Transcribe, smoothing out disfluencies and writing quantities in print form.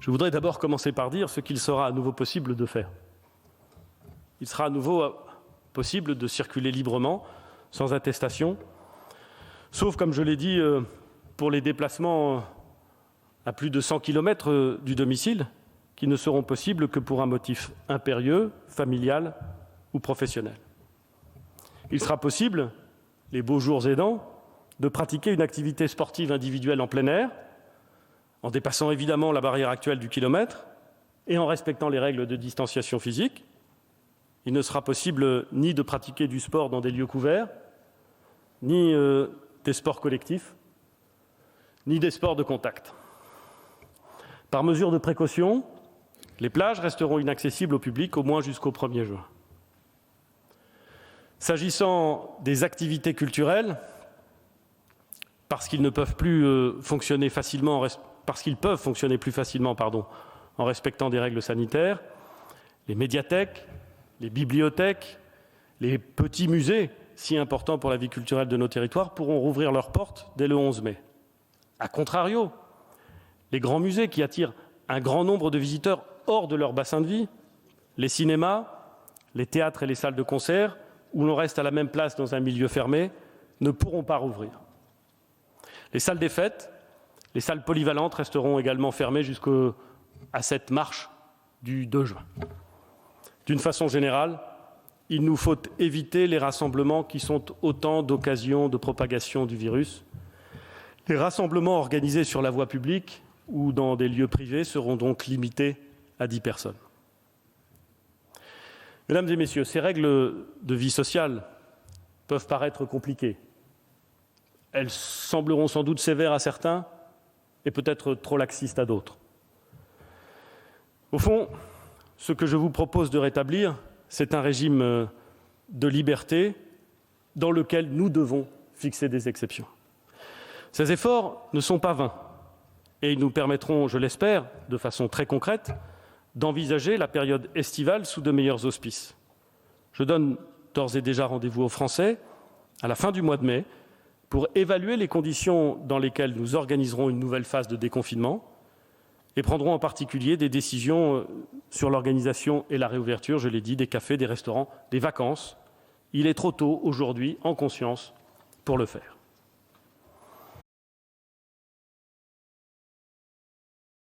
Je voudrais d'abord commencer par dire ce qu'il sera à nouveau possible de faire. Il sera à nouveau possible de circuler librement, sans attestation, sauf, comme je l'ai dit, pour les déplacements à plus de 100 km du domicile, qui ne seront possibles que pour un motif impérieux, familial ou professionnel. Il sera possible, les beaux jours aidant, de pratiquer une activité sportive individuelle en plein air, en dépassant évidemment la barrière actuelle du kilomètre et en respectant les règles de distanciation physique. Il ne sera possible ni de pratiquer du sport dans des lieux couverts, ni des sports collectifs, ni des sports de contact. Par mesure de précaution, les plages resteront inaccessibles au public au moins jusqu'au 1er juin. S'agissant des activités culturelles, parce qu'ils peuvent fonctionner plus facilement en respectant des règles sanitaires, les médiathèques, les bibliothèques, les petits musées, si importants pour la vie culturelle de nos territoires, pourront rouvrir leurs portes dès le 11 mai. A contrario, les grands musées qui attirent un grand nombre de visiteurs hors de leur bassin de vie, les cinémas, les théâtres et les salles de concert, où l'on reste à la même place dans un milieu fermé, ne pourront pas rouvrir. Les salles des fêtes, les salles polyvalentes resteront également fermées jusqu'à cette marche du 2 juin. D'une façon générale, il nous faut éviter les rassemblements qui sont autant d'occasions de propagation du virus. Les rassemblements organisés sur la voie publique ou dans des lieux privés seront donc limités à 10 personnes. Mesdames et messieurs, ces règles de vie sociale peuvent paraître compliquées. Elles sembleront sans doute sévères à certains et peut-être trop laxistes à d'autres. Au fond, ce que je vous propose de rétablir, c'est un régime de liberté dans lequel nous devons fixer des exceptions. Ces efforts ne sont pas vains et ils nous permettront, je l'espère, de façon très concrète, d'envisager la période estivale sous de meilleurs auspices. Je donne d'ores et déjà rendez-vous aux Français à la fin du mois de mai pour évaluer les conditions dans lesquelles nous organiserons une nouvelle phase de déconfinement et prendrons en particulier des décisions sur l'organisation et la réouverture, je l'ai dit, des cafés, des restaurants, des vacances. Il est trop tôt aujourd'hui, en conscience, pour le faire.